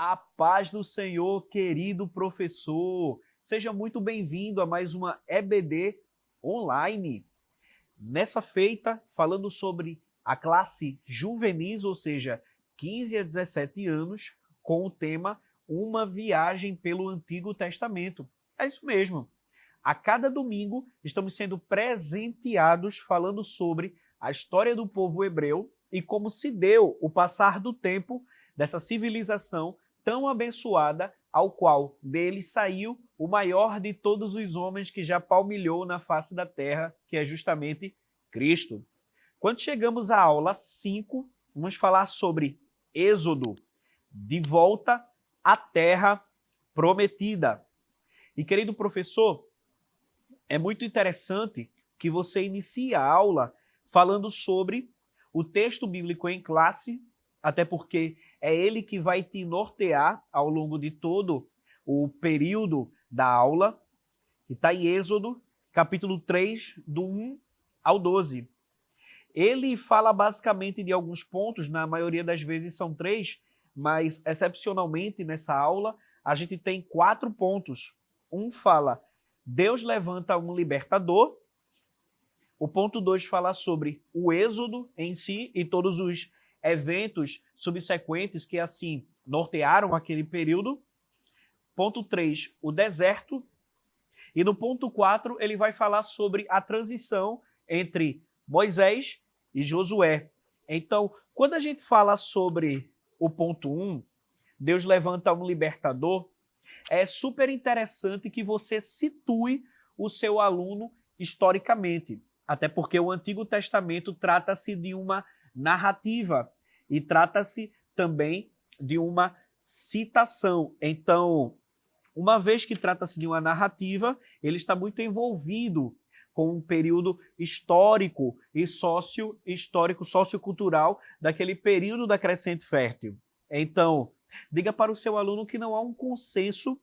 A paz do Senhor, querido professor. Seja muito bem-vindo a mais uma EBD online. Nessa feita, falando sobre a classe juvenis, ou seja, 15 a 17 anos, com o tema Uma Viagem pelo Antigo Testamento. É isso mesmo. A cada domingo, estamos sendo presenteados falando sobre a história do povo hebreu e como se deu o passar do tempo dessa civilização tão abençoada, ao qual dele saiu o maior de todos os homens que já palmilhou na face da terra, que é justamente Cristo. Quando chegamos à aula 5, vamos falar sobre Êxodo, de volta à terra prometida. E querido professor, é muito interessante que você inicie a aula falando sobre o texto bíblico em classe, até porque é ele que vai te nortear ao longo de todo o período da aula, que está em Êxodo, capítulo 3, do 1 ao 12. Ele fala basicamente de alguns pontos, na maioria das vezes são 3, mas excepcionalmente nessa aula a gente tem 4 pontos. Um fala, Deus levanta um libertador. O ponto 2 fala sobre o Êxodo em si e todos os eventos subsequentes que assim nortearam aquele período. Ponto 3, o deserto. E no ponto 4 ele vai falar sobre a transição entre Moisés e Josué. Então, quando a gente fala sobre o ponto 1, Deus levanta um libertador, é super interessante que você situe o seu aluno historicamente, até porque o Antigo Testamento trata-se de uma narrativa e trata-se também de uma citação. Então, uma vez que trata-se de uma narrativa, ele está muito envolvido com um período histórico e sociocultural daquele período da crescente fértil. Então, diga para o seu aluno que não há um consenso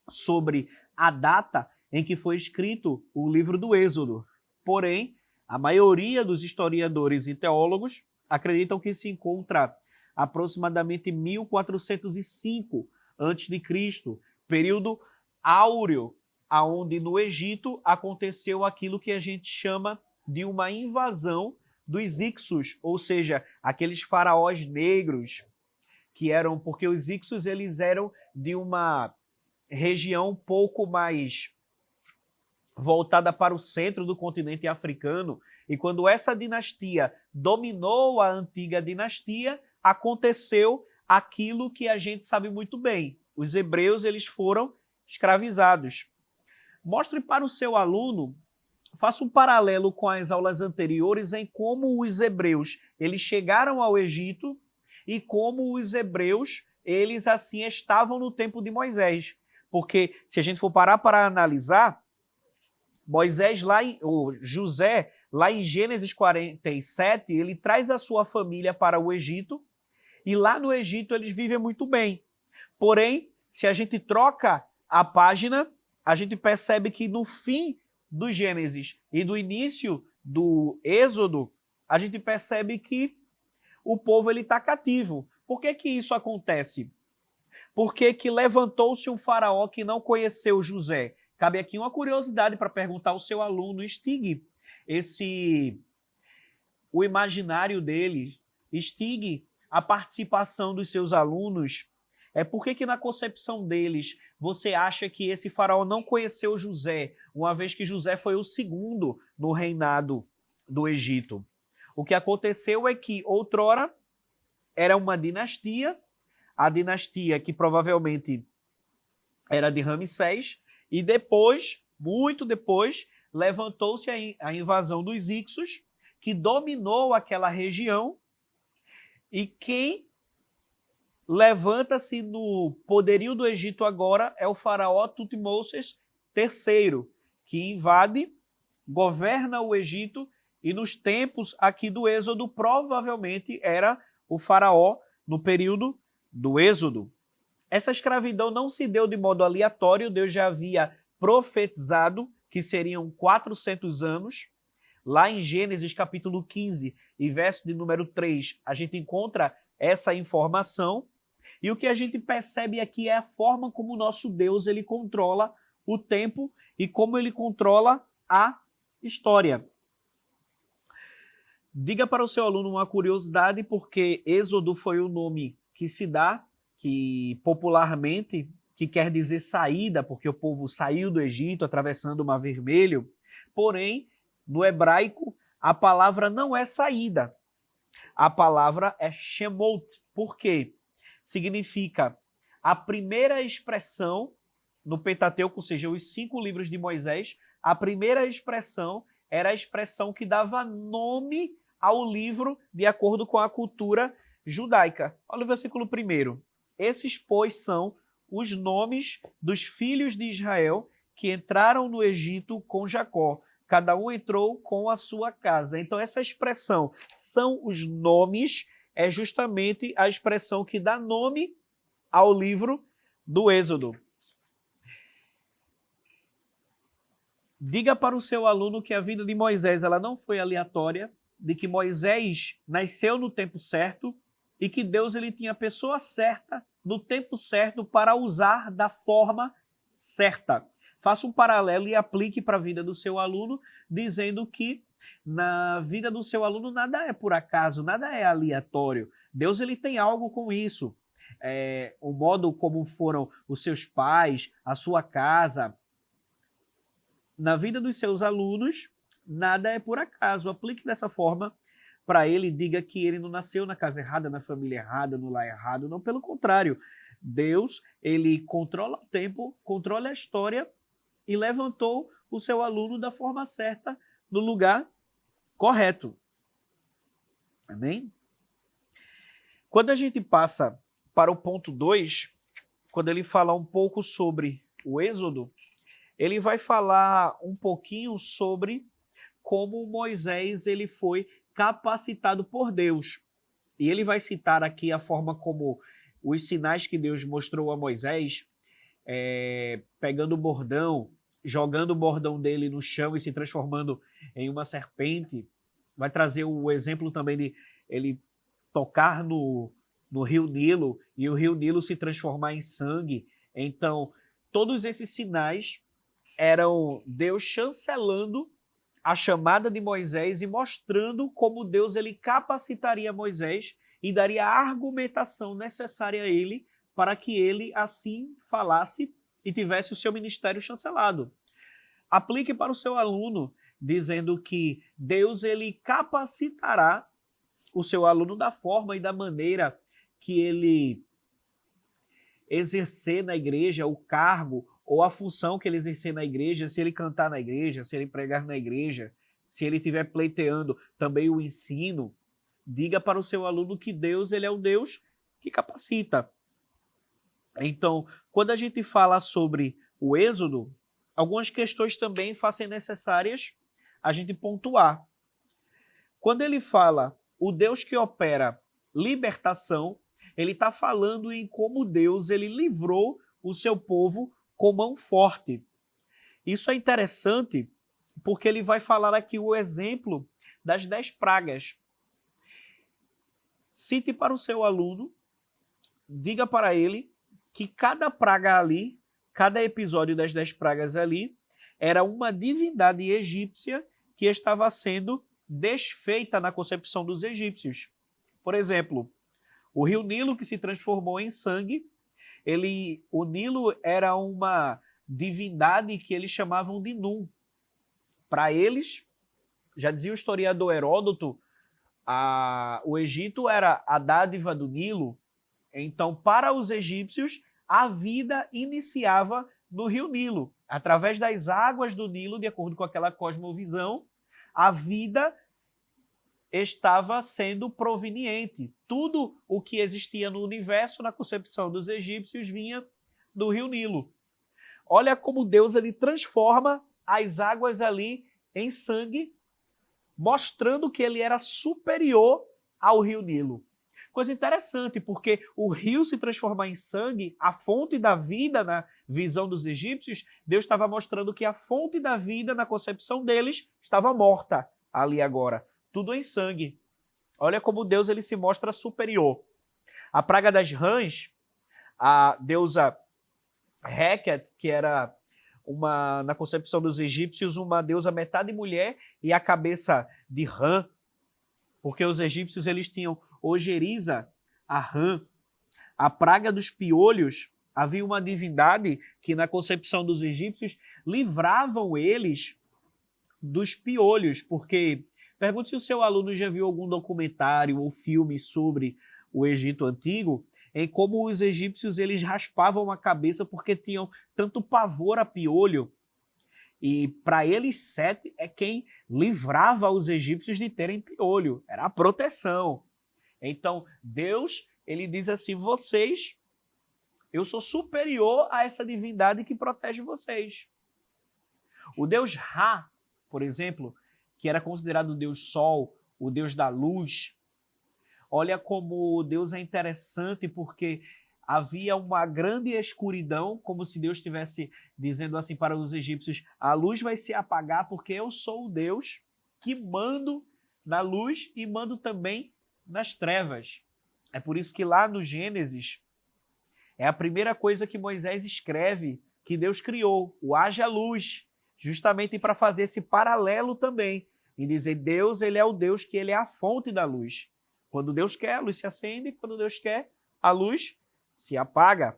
sobre a data em que foi escrito o livro do Êxodo. Porém, a maioria dos historiadores e teólogos acreditam que se encontra aproximadamente 1405 a.C., período áureo, aonde no Egito aconteceu aquilo que a gente chama de uma invasão dos Ixos, ou seja, aqueles faraós negros, que eram, porque os Ixos eles eram de uma região um pouco mais voltada para o centro do continente africano, e quando essa dinastia dominou a antiga dinastia, aconteceu aquilo que a gente sabe muito bem. Os hebreus eles foram escravizados. Mostre para o seu aluno, faça um paralelo com as aulas anteriores em como os hebreus eles chegaram ao Egito e como os hebreus eles assim estavam no tempo de Moisés. Porque se a gente for parar para analisar, Moisés José, lá em Gênesis 47, ele traz a sua família para o Egito e lá no Egito eles vivem muito bem. Porém, se a gente troca a página, a gente percebe que no fim do Gênesis e do início do Êxodo, a gente percebe que o povo está cativo. Por que que isso acontece? Porque que levantou-se um faraó que não conheceu José. Cabe aqui uma curiosidade para perguntar ao seu aluno, instigue o imaginário dele, instigue a participação dos seus alunos. Por que na concepção deles você acha que esse faraó não conheceu José, uma vez que José foi o segundo no reinado do Egito? O que aconteceu é que outrora era uma dinastia, a dinastia que provavelmente era de Ramsés, e depois, muito depois, levantou-se a invasão dos Ixos, que dominou aquela região, e quem levanta-se no poderio do Egito agora é o faraó Tutmoses III, que invade, governa o Egito, e nos tempos aqui do Êxodo provavelmente era o faraó no período do Êxodo. Essa escravidão não se deu de modo aleatório, Deus já havia profetizado que seriam 400 anos. Lá em Gênesis capítulo 15 e verso de número 3, a gente encontra essa informação. E o que a gente percebe aqui é a forma como o nosso Deus ele controla o tempo e como ele controla a história. Diga para o seu aluno uma curiosidade, porque Êxodo foi o nome que se dá, que popularmente, que quer dizer saída, porque o povo saiu do Egito atravessando o Mar Vermelho. Porém, no hebraico, a palavra não é saída. A palavra é Shemot. Por quê? Significa a primeira expressão no Pentateuco, ou seja, os 5 livros de Moisés, a primeira expressão era a expressão que dava nome ao livro de acordo com a cultura judaica. Olha o versículo 1. Esses, pois, são os nomes dos filhos de Israel que entraram no Egito com Jacó. Cada um entrou com a sua casa. Então, essa expressão, são os nomes, é justamente a expressão que dá nome ao livro do Êxodo. Diga para o seu aluno que a vida de Moisés ela não foi aleatória, de que Moisés nasceu no tempo certo e que Deus ele tinha a pessoa certa, no tempo certo, para usar da forma certa. Faça um paralelo e aplique para a vida do seu aluno, dizendo que na vida do seu aluno nada é por acaso, nada é aleatório. Deus ele tem algo com isso. O modo como foram os seus pais, a sua casa. Na vida dos seus alunos, nada é por acaso. Aplique dessa forma para ele, diga que ele não nasceu na casa errada, na família errada, no lar errado. Não, pelo contrário. Deus, ele controla o tempo, controla a história e levantou o seu aluno da forma certa, no lugar correto. Amém? Quando a gente passa para o ponto 2, quando ele fala um pouco sobre o Êxodo, ele vai falar um pouquinho sobre como Moisés ele foi capacitado por Deus. E ele vai citar aqui a forma como os sinais que Deus mostrou a Moisés, pegando o bordão, jogando o bordão dele no chão e se transformando em uma serpente. Vai trazer o exemplo também de ele tocar no rio Nilo e o rio Nilo se transformar em sangue. Então, todos esses sinais eram Deus chancelando a chamada de Moisés e mostrando como Deus ele capacitaria Moisés e daria a argumentação necessária a ele para que ele assim falasse e tivesse o seu ministério chancelado. Aplique para o seu aluno, dizendo que Deus ele capacitará o seu aluno da forma e da maneira que ele exercer na igreja o cargo ou a função que ele exercer na igreja, se ele cantar na igreja, se ele pregar na igreja, se ele estiver pleiteando também o ensino. Diga para o seu aluno que Deus ele é o Deus que capacita. Então, quando a gente fala sobre o Êxodo, algumas questões também fazem necessárias a gente pontuar. Quando ele fala o Deus que opera libertação, ele está falando em como Deus ele livrou o seu povo com mão forte. Isso é interessante porque ele vai falar aqui o exemplo das 10 pragas. Cite para o seu aluno, diga para ele que cada praga ali, cada episódio das 10 pragas ali, era uma divindade egípcia que estava sendo desfeita na concepção dos egípcios. Por exemplo, o rio Nilo que se transformou em sangue, o Nilo era uma divindade que eles chamavam de Num. Para eles, já dizia o historiador Heródoto, o Egito era a dádiva do Nilo. Então, para os egípcios, a vida iniciava no rio Nilo. Através das águas do Nilo, de acordo com aquela cosmovisão, a vida estava sendo proveniente. Tudo o que existia no universo, na concepção dos egípcios, vinha do rio Nilo. Olha como Deus ele transforma as águas ali em sangue, mostrando que ele era superior ao rio Nilo. Coisa interessante, porque o rio se transformar em sangue, a fonte da vida na visão dos egípcios, Deus estava mostrando que a fonte da vida na concepção deles estava morta ali agora. Tudo em sangue. Olha como Deus ele se mostra superior. A praga das rãs a deusa Heket, que era na concepção dos egípcios, uma deusa metade mulher e a cabeça de rã, porque os egípcios eles tinham ojeriza, a rã, a praga dos piolhos. Havia uma divindade que na concepção dos egípcios livravam eles dos piolhos, porque pergunte se o seu aluno já viu algum documentário ou filme sobre o Egito Antigo, em como os egípcios eles raspavam a cabeça porque tinham tanto pavor a piolho. E para eles, Sete é quem livrava os egípcios de terem piolho. Era a proteção. Então, Deus, ele diz assim, eu sou superior a essa divindade que protege vocês. O deus Ra, por exemplo, que era considerado o deus Sol, o deus da luz, olha como Deus é interessante, porque havia uma grande escuridão, como se Deus estivesse dizendo assim para os egípcios, a luz vai se apagar porque eu sou o Deus que mando na luz e mando também nas trevas. É por isso que lá no Gênesis, é a primeira coisa que Moisés escreve que Deus criou, o haja luz, justamente para fazer esse paralelo também, e dizer Deus, ele é o Deus que ele é a fonte da luz. Quando Deus quer, a luz se acende, quando Deus quer, a luz se apaga.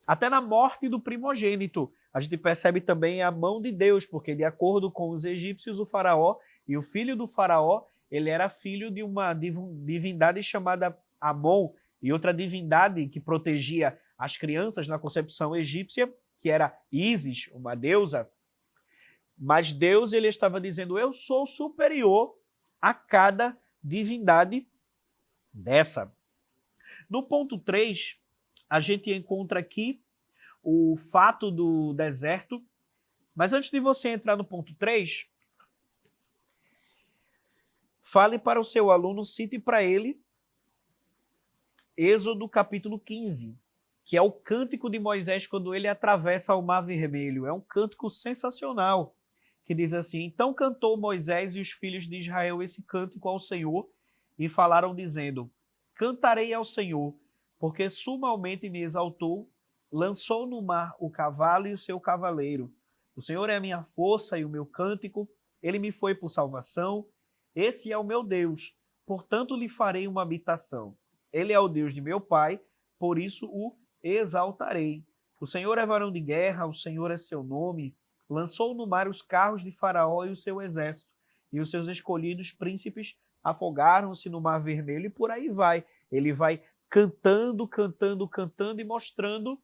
Até na morte do primogênito, a gente percebe também a mão de Deus, porque de acordo com os egípcios, o faraó e o filho do faraó, ele era filho de uma divindade chamada Amon, e outra divindade que protegia as crianças na concepção egípcia, que era Ísis, uma deusa. Mas Deus, ele estava dizendo, eu sou superior a cada divindade dessa. No ponto 3, a gente encontra aqui o fato do deserto. Mas antes de você entrar no ponto 3, fale para o seu aluno, cite para ele Êxodo capítulo 15, que é o cântico de Moisés quando ele atravessa o Mar Vermelho. É um cântico sensacional, que diz assim, então cantou Moisés e os filhos de Israel esse cântico ao Senhor e falaram dizendo, cantarei ao Senhor, porque sumalmente me exaltou, lançou no mar o cavalo e o seu cavaleiro. O Senhor é a minha força e o meu cântico, ele me foi por salvação, esse é o meu Deus, portanto lhe farei uma habitação. Ele é o Deus de meu pai, por isso o exaltarei. O Senhor é varão de guerra, o Senhor é seu nome, lançou no mar os carros de Faraó e o seu exército, e os seus escolhidos príncipes afogaram-se no Mar Vermelho e por aí vai. Ele vai cantando, cantando, cantando e mostrando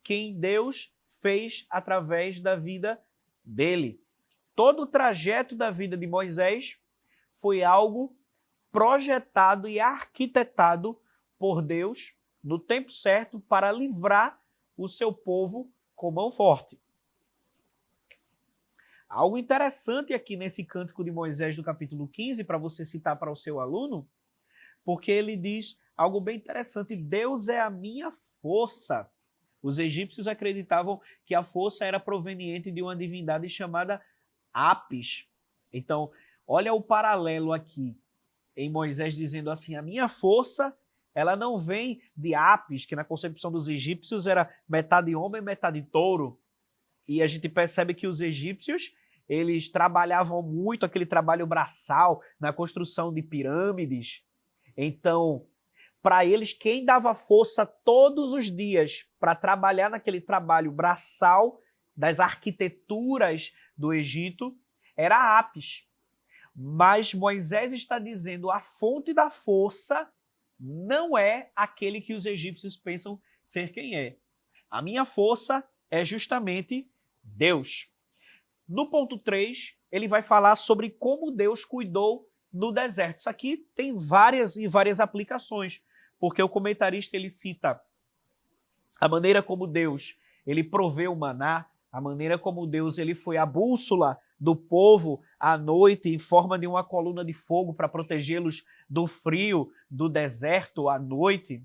quem Deus fez através da vida dele. Todo o trajeto da vida de Moisés foi algo projetado e arquitetado por Deus no tempo certo para livrar o seu povo com mão forte. Algo interessante aqui nesse cântico de Moisés do capítulo 15, para você citar para o seu aluno, porque ele diz algo bem interessante, Deus é a minha força. Os egípcios acreditavam que a força era proveniente de uma divindade chamada Apis. Então, olha o paralelo aqui em Moisés dizendo assim, a minha força, ela não vem de Apis, que na concepção dos egípcios era metade homem, metade touro. E a gente percebe que os egípcios, eles trabalhavam muito aquele trabalho braçal na construção de pirâmides. Então, para eles, quem dava força todos os dias para trabalhar naquele trabalho braçal das arquiteturas do Egito era Apis. Mas Moisés está dizendo a fonte da força não é aquele que os egípcios pensam ser quem é. A minha força é justamente Deus. No ponto 3, ele vai falar sobre como Deus cuidou no deserto. Isso aqui tem várias e várias aplicações, porque o comentarista ele cita a maneira como Deus ele proveu o maná, a maneira como Deus ele foi a bússola do povo à noite em forma de uma coluna de fogo para protegê-los do frio do deserto à noite.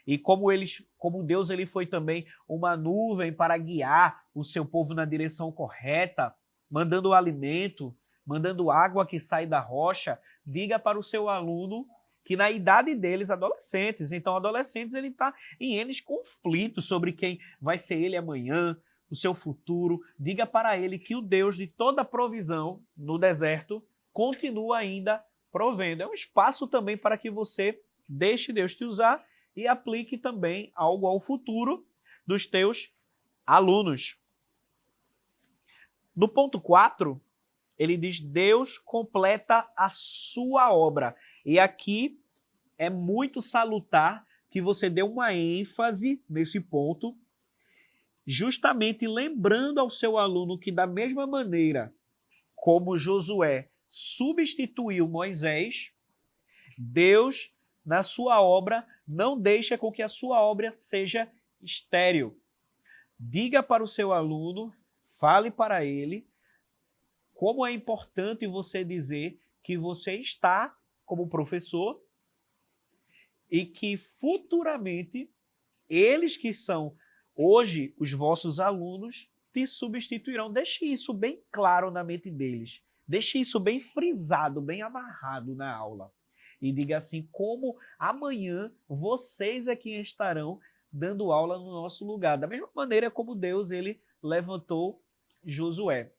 E como Deus ele foi também uma nuvem para guiar o seu povo na direção correta, mandando alimento, mandando água que sai da rocha. Diga para o seu aluno que na idade deles, adolescentes, então adolescentes ele está em N conflitos sobre quem vai ser ele amanhã, o seu futuro. Diga para ele que o Deus de toda provisão no deserto continua ainda provendo. É um espaço também para que você deixe Deus te usar e aplique também algo ao futuro dos teus alunos. No ponto 4, ele diz: Deus completa a sua obra. E aqui é muito salutar que você dê uma ênfase nesse ponto, justamente lembrando ao seu aluno que, da mesma maneira como Josué substituiu Moisés, Deus, na sua obra, não deixa com que a sua obra seja estéril. Diga para o seu aluno, fale para ele, como é importante você dizer que você está como professor e que futuramente eles que são hoje os vossos alunos te substituirão. Deixe isso bem claro na mente deles. Deixe isso bem frisado, bem amarrado na aula. E diga assim, como amanhã vocês é que estarão dando aula no nosso lugar. Da mesma maneira como Deus ele levantou Josué.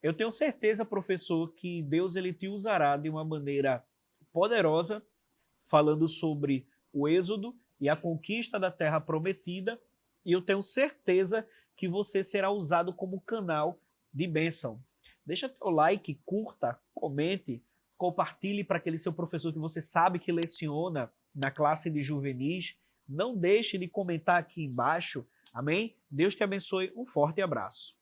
Eu tenho certeza, professor, que Deus ele te usará de uma maneira poderosa, falando sobre o Êxodo e a conquista da Terra Prometida, e eu tenho certeza que você será usado como canal de bênção. Deixa teu like, curta, comente, compartilhe para aquele seu professor que você sabe que leciona na classe de juvenis. Não deixe de comentar aqui embaixo. Amém? Deus te abençoe. Um forte abraço.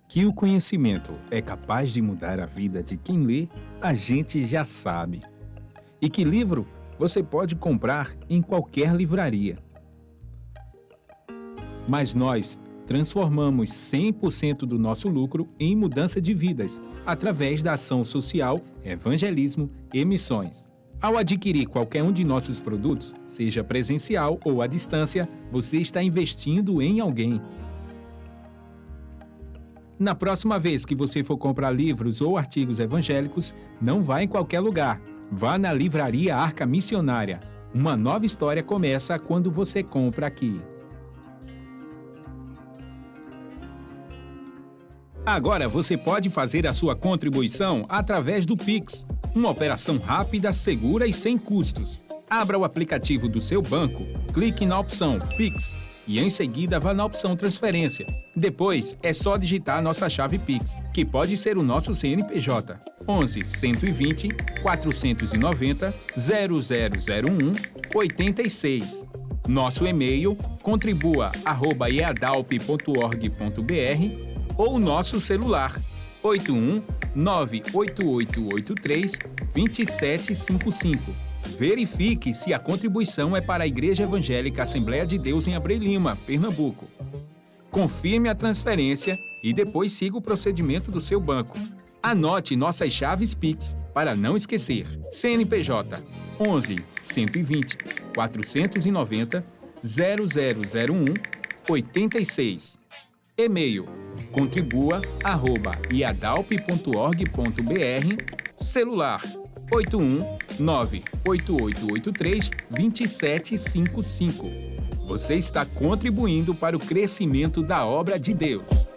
Que o conhecimento é capaz de mudar a vida de quem lê, a gente já sabe. E que livro você pode comprar em qualquer livraria. Mas nós transformamos 100% do nosso lucro em mudança de vidas, através da ação social, evangelismo e missões. Ao adquirir qualquer um de nossos produtos, seja presencial ou à distância, você está investindo em alguém. Na próxima vez que você for comprar livros ou artigos evangélicos, não vá em qualquer lugar. Vá na Livraria Arca Missionária. Uma nova história começa quando você compra aqui. Agora você pode fazer a sua contribuição através do Pix, uma operação rápida, segura e sem custos. Abra o aplicativo do seu banco, clique na opção Pix e em seguida vá na opção Transferência. Depois é só digitar nossa chave Pix, que pode ser o nosso CNPJ, 11 120 490 0001 86. Nosso e-mail contribua@eadalp.org.br ou nosso celular 81 98883 2755. Verifique se a contribuição é para a Igreja Evangélica Assembleia de Deus em Abreu Lima, Pernambuco. Confirme a transferência e depois siga o procedimento do seu banco. Anote nossas chaves Pix para não esquecer. CNPJ 11 120 490 0001 86. E-mail contribua@iadalp.org.br. Celular 81 98883 2755. Você está contribuindo para o crescimento da obra de Deus.